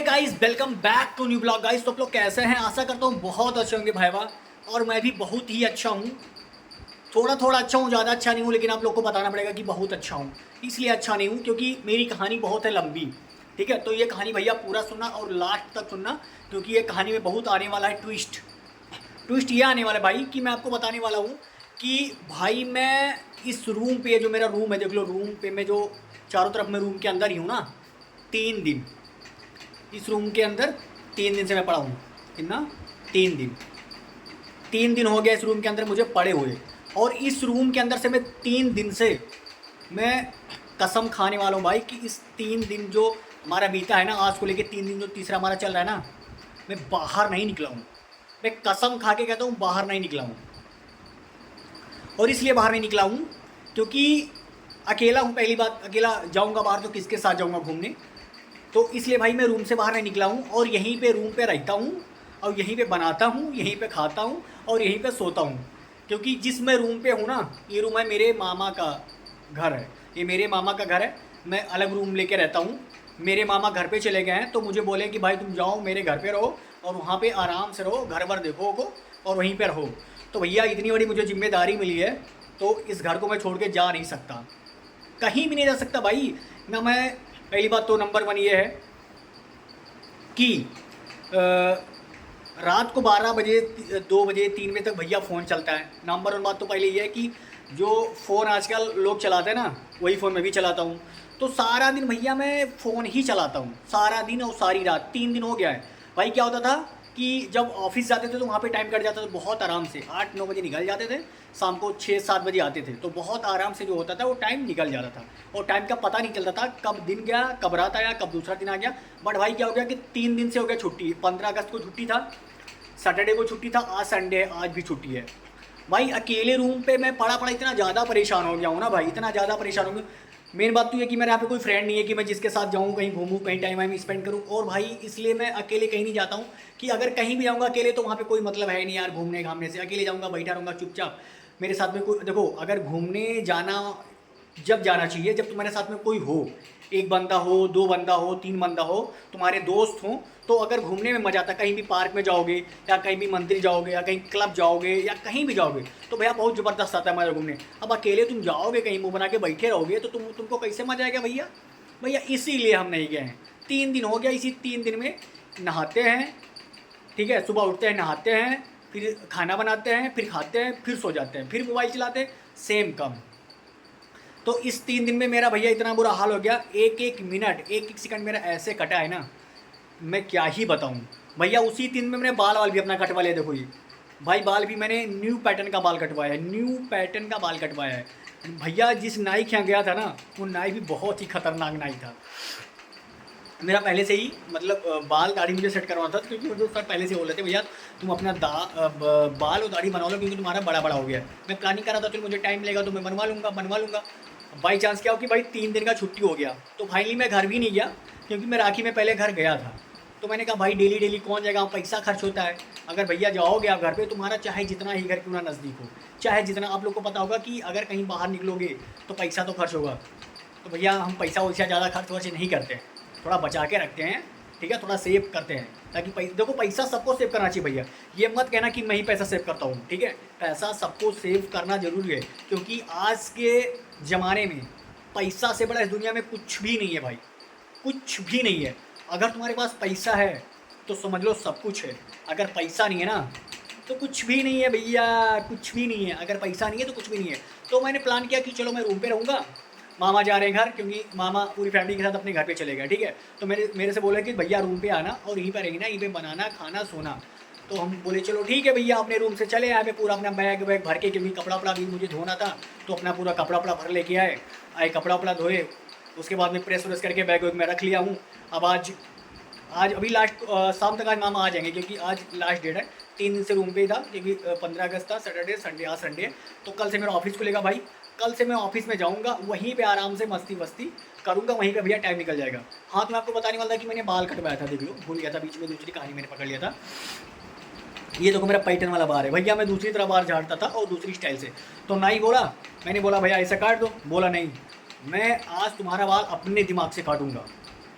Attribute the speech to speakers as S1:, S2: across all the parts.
S1: Guys, welcome back to new blog. Guys, तो आप लोग कैसे हैं? आशा करता हूँ बहुत अच्छे होंगे भाईवा। और मैं भी बहुत ही अच्छा हूँ। थोड़ा थोड़ा अच्छा हूँ, ज़्यादा अच्छा नहीं हूँ, लेकिन आप लोग को बताना पड़ेगा कि बहुत अच्छा हूँ। इसलिए अच्छा नहीं हूँ क्योंकि मेरी कहानी बहुत है लंबी। ठीक है, तो ये कहानी भैया पूरा सुनना और लास्ट तक सुनना, क्योंकि ये कहानी में बहुत आने वाला है ट्विस्ट। ट्विस्ट ये आने वाला है भाई कि मैं आपको बताने वाला हूँ कि भाई मैं इस रूम पे, जो मेरा रूम है देख लो, रूम पे मैं जो चारों तरफ मैं रूम के अंदर ही हूँ ना, 3 दिन इस रूम के अंदर 3 दिन से मैं पड़ा हूँ। कितना? 3 दिन। 3 दिन हो गया इस रूम के अंदर मुझे पड़े हुए। और इस रूम के अंदर से मैं 3 दिन से मैं कसम खाने वाला हूँ भाई कि इस 3 दिन जो हमारा बीता है ना, आज को लेके 3 दिन जो तीसरा हमारा चल रहा है ना, मैं बाहर नहीं निकला हूँ। मैं कसम खा के कहता हूँ बाहर नहीं निकला हूँ। और इसलिए बाहर नहीं निकला हूँ क्योंकि अकेला हूँ। पहली बात, अकेला जाऊँगा बाहर तो किसके साथ जाऊँगा घूमने? तो इसलिए भाई मैं रूम से बाहर नहीं निकला हूँ और यहीं पे रूम पे रहता हूँ और यहीं पे बनाता हूँ, यहीं पे खाता हूँ और यहीं पे सोता हूँ। क्योंकि जिस मैं रूम पे हूँ ना, ये रूम है मेरे मामा का घर है। ये मेरे मामा का घर है। मैं अलग रूम लेके रहता हूँ। मेरे मामा घर पे चले गए हैं तो मुझे बोले कि भाई तुम जाओ मेरे घर पे रहो और वहाँ पे आराम से रहो, घर भर देखो को और वहीं पे रहो। तो भैया इतनी बड़ी मुझे जिम्मेदारी मिली है तो इस घर को मैं छोड़ के जा नहीं सकता, कहीं भी नहीं जा सकता भाई ना मैं। पहली बात तो नंबर 1 ये है कि रात को 12 बजे, 2 बजे, 3 बजे तक भैया फ़ोन चलता है। नंबर 1 बात तो पहले ये है कि जो फ़ोन आजकल लोग चलाते हैं ना, वही फ़ोन मैं भी चलाता हूँ। तो सारा दिन भैया मैं फ़ोन ही चलाता हूँ, सारा दिन और सारी रात। 3 दिन हो गया है भाई। क्या होता था कि जब ऑफिस जाते थे तो वहाँ पे टाइम कट जाता था बहुत आराम से। 8-9 बजे निकल जाते थे, शाम को 6-7 बजे आते थे, तो बहुत आराम से जो होता था वो टाइम निकल जाता था और टाइम का पता नहीं चलता था कब दिन गया, कब रात आया, कब दूसरा दिन आ गया। बट भाई क्या हो गया कि 3 दिन से हो गया छुट्टी। 15 अगस्त को छुट्टी था, सैटरडे को छुट्टी था, आज संडे है, आज भी छुट्टी है। भाई अकेले रूम पे मैं पड़ा पड़ा इतना ज़्यादा परेशान हो गया हूँ ना भाई, इतना ज़्यादा परेशान हो गया। मेन बात तो ये कि मेरे यहाँ पे कोई फ्रेंड नहीं है कि मैं जिसके साथ जाऊँ, कहीं घूमूँ, कहीं टाइम वाइम स्पेंड करूँ। और भाई इसलिए मैं अकेले कहीं नहीं जाता हूँ कि अगर कहीं भी जाऊँगा अकेले तो वहाँ पे कोई मतलब है नहीं यार घूमने घामने से। अकेले जाऊँगा, बैठा रहूँगा चुपचाप। मेरे साथ में कोई, देखो अगर घूमने जाना जब जाना चाहिए जब तुम्हारे साथ में कोई हो, एक बंदा हो, 2 बंदा हो, 3 बंदा हो, तुम्हारे दोस्त हों, तो अगर घूमने में मज़ा आता। कहीं भी पार्क में जाओगे या कहीं भी मंदिर जाओगे या कहीं क्लब जाओगे या कहीं भी जाओगे तो भैया बहुत ज़बरदस्त आता है मज़ा घूमने। अब अकेले तुम जाओगे कहीं मुँह बना के बैठे रहोगे तो तुमको कैसे मज़ा आएगा भैया? भैया इसीलिए हम नहीं गए हैं। 3 दिन हो गया, इसी 3 दिन में नहाते हैं, ठीक है, सुबह उठते हैं, नहाते हैं, फिर खाना बनाते हैं, फिर खाते हैं, फिर सो जाते हैं, फिर मोबाइल चलाते हैं, सेम काम। तो इस 3 दिन में मेरा भैया इतना बुरा हाल हो गया, एक एक मिनट, एक एक सेकंड मेरा ऐसे कटा है ना, मैं क्या ही बताऊं भैया। उसी 3 में मैंने बाल वाल भी अपना कटवा लिया। देखो ये भाई, बाल भी मैंने न्यू पैटर्न का बाल कटवाया है, न्यू पैटर्न का बाल कटवाया है भैया। जिस नाई के यहाँ गया था ना, वो नाई भी बहुत ही खतरनाक नाई था। मेरा पहले से ही मतलब बाल दाढ़ी मुझे सेट करवाना था, क्योंकि मुझे सर पहले से बोल रहे थे भैया तुम अपना बाल और दाढ़ी बनवा लो क्योंकि तुम्हारा बड़ा बड़ा हो गया है। मैं प्लानिंग कर रहा था, फिर मुझे टाइम लगेगा तो मैं बनवा लूँगा। बाई चांस क्या हो कि भाई 3 दिन का छुट्टी हो गया तो फाइनली मैं घर भी नहीं गया, क्योंकि मैं राखी में पहले घर गया था। तो मैंने कहा भाई डेली डेली कौन जाएगा, पैसा खर्च होता है। अगर भैया जाओगे आप घर पे, तुम्हारा चाहे जितना ही घर क्यों ना नज़दीक हो, चाहे जितना, आप लोग को पता होगा कि अगर कहीं बाहर निकलोगे तो पैसा तो खर्च होगा। तो भैया हम पैसा वैसा ज़्यादा खर्च वर्च नहीं करते हैं, थोड़ा बचा के रखते हैं, ठीक है, थोड़ा सेव करते हैं ताकि देखो पैसा सबको सेव करना चाहिए भैया। ये मत कहना कि मैं ही पैसा सेव करता हूँ, ठीक है, पैसा सबको सेव करना ज़रूरी है। क्योंकि आज के ज़माने में पैसा से बड़ा इस दुनिया में कुछ भी नहीं है भाई, कुछ भी नहीं है। अगर तुम्हारे पास पैसा है तो समझ लो सब कुछ है, अगर पैसा नहीं है ना तो कुछ भी नहीं है भैया, कुछ भी नहीं है। अगर पैसा नहीं है तो कुछ भी नहीं है। तो मैंने प्लान किया कि चलो मैं रूम पे रहूँगा, मामा जा रहे हैं घर, क्योंकि मामा पूरी फैमिली के साथ अपने घर पे चले गए, ठीक है। तो मेरे से बोला कि भैया रूम पे आना और यहीं पर रहना, यहीं पे बनाना, खाना, सोना। तो हम बोले चलो ठीक है भैया, अपने रूम से चले आए। मैं पूरा अपना बैग वैग भर के, क्योंकि कपड़ा वपड़ा भी मुझे धोना था, तो अपना पूरा कपड़ा वपड़ा भर लेके आए, कपड़ा वपड़ा धोए। उसके बाद में प्रेस व्रेस करके बैग वैग में रख लिया हूँ। अब आज आज अभी लास्ट शाम तक आज मामा आ जाएंगे, क्योंकि आज लास्ट डेट है। 3 दिन से रूम पे ही था, क्योंकि 15 अगस्त था, सैटरडे संडे, आज संडे है। तो कल से मेरा ऑफिस खुलेगा भाई, कल से मैं ऑफिस में जाऊंगा, वहीं पे आराम से मस्ती वस्ती करूंगा, वहीं पे भैया टाइम निकल जाएगा। हाँ, तो मैं आपको बताने वाला था कि मैंने बाल कटवाया था, देख लो, भूल गया था, बीच में दूसरी कहानी मैंने पकड़ लिया था। ये देखो मेरा पैटर्न वाला बाल है भैया, मैं दूसरी तरह बाल झाड़ता था और दूसरी स्टाइल से। तो नाई बोला, मैंने बोला भैया ऐसा काट दो, बोला नहीं मैं आज तुम्हारा बाल अपने दिमाग से काटूंगा।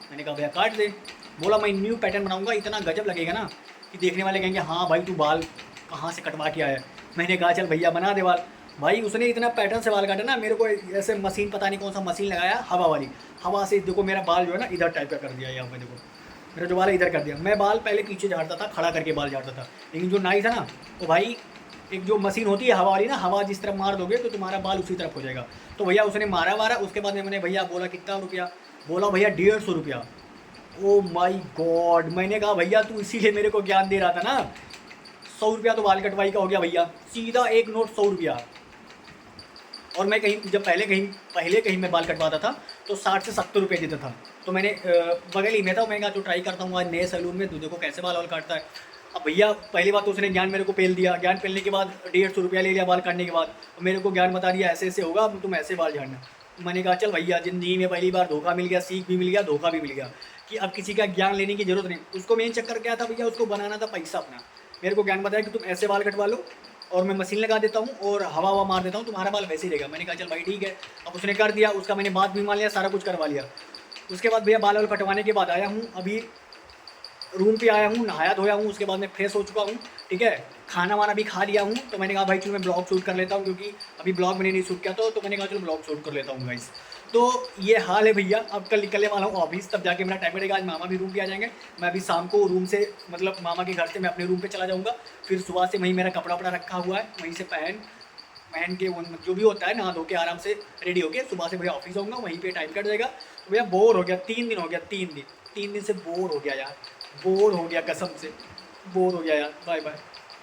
S1: मैंने कहा भैया काट दे। बोला मैं न्यू पैटर्न बनाऊंगा, इतना गजब लगेगा ना कि देखने वाले कहेंगे हाँ भाई तू बाल कहाँ से कटवा के आया है। मैंने कहा चल भैया बना दे बाल। भाई उसने इतना पैटर्न से बाल काटा ना, मेरे को ऐसे मशीन, पता नहीं कौन सा मशीन लगाया हवा वाली, हवा से देखो मेरा बाल जो है ना इधर टाइप का कर दिया, यहाँ पे देखो मेरा जो बाल है इधर कर दिया। मैं बाल पहले पीछे झाड़ता था, खड़ा करके बाल झाड़ता था, लेकिन जो नाई था ना वो भाई एक जो मशीन होती है हवा वाली ना, हवा जिस तरफ मार दोगे तो तुम्हारा बाल उसी तरफ हो जाएगा। तो भैया उसने मारा। उसके बाद में मैंने भैया बोला कितना रुपया, बोला भैया 150 रुपया। ओ माई गॉड, मैंने कहा भैया तू इसीलिए मेरे को ज्ञान दे रहा था ना, 100 रुपया तो बाल कटवाई का हो गया भैया, सीधा एक नोट 100 रुपया। और मैं कहीं जब पहले कहीं मैं बाल कटवाता था तो 60 से 70 रुपये देता था। तो मैंने बगल ही में था, मैं कहा तो ट्राई करता हूँ आज नए सैलून में, तो देखो कैसे बाल काटता है। अब भैया पहली बात तो उसने ज्ञान मेरे को पेल दिया, ज्ञान पेलने के बाद 150 रुपया ले लिया बाल काटने के बाद, मेरे को ज्ञान बता दिया ऐसे ऐसे होगा, अब तुम ऐसे बाल झाड़ना। मैंने कहा चल भैया ज़िंदगी में पहली बार धोखा मिल गया, सीख भी मिल गया, धोखा भी मिल गया कि अब किसी का ज्ञान लेने की ज़रूरत नहीं। उसको मेन चक्कर क्या था भैया, उसको बनाना था पैसा अपना। मेरे को ज्ञान बताया कि तुम ऐसे बाल कटवा लो और मैं मशीन लगा देता हूँ और हवा मार देता हूँ, तुम्हारा बाल वैसे ही रहेगा। मैंने कहा चल भाई ठीक है। अब उसने कर दिया, उसका मैंने बात भी मान लिया, सारा कुछ करवा लिया। उसके बाद भैया बाल कटवाने के बाद आया हूँ, अभी रूम पे आया हूँ, नहाया धोया हूँ, उसके बाद मैं फ्रेश हो चुका हूँ, ठीक है, खाना वाना भी खा लिया हूँ। तो मैंने कहा भाई चलो मैं ब्लॉग शूट कर लेता हूँ, क्योंकि अभी ब्लॉग मैंने नहीं शूट किया, तो मैंने कहा चलो ब्लॉग शूट कर लेता हूँ गाइस। तो ये हाल है भैया। अब कल निकलने वाला हूँ ऑफिस, तब जाके मेरा टाइम मिलेगा। आज मामा भी रूम पे आ जाएंगे, मैं अभी शाम को रूम से मतलब मामा के घर से मैं अपने रूम पे चला जाऊँगा। फिर सुबह से वहीं मेरा कपड़ा वपड़ा रखा हुआ है, वहीं से पहन के जो भी होता है नहा धो के आराम से रेडी होके सुबह से भैया ऑफिस आऊँगा, वहीं पे टाइम कट जाएगा। तो भैया बोर हो गया, 3 दिन हो गया, 3 दिन से बोर हो गया यार, बोर हो गया कसम से, बोर हो गया यार। Bye bye.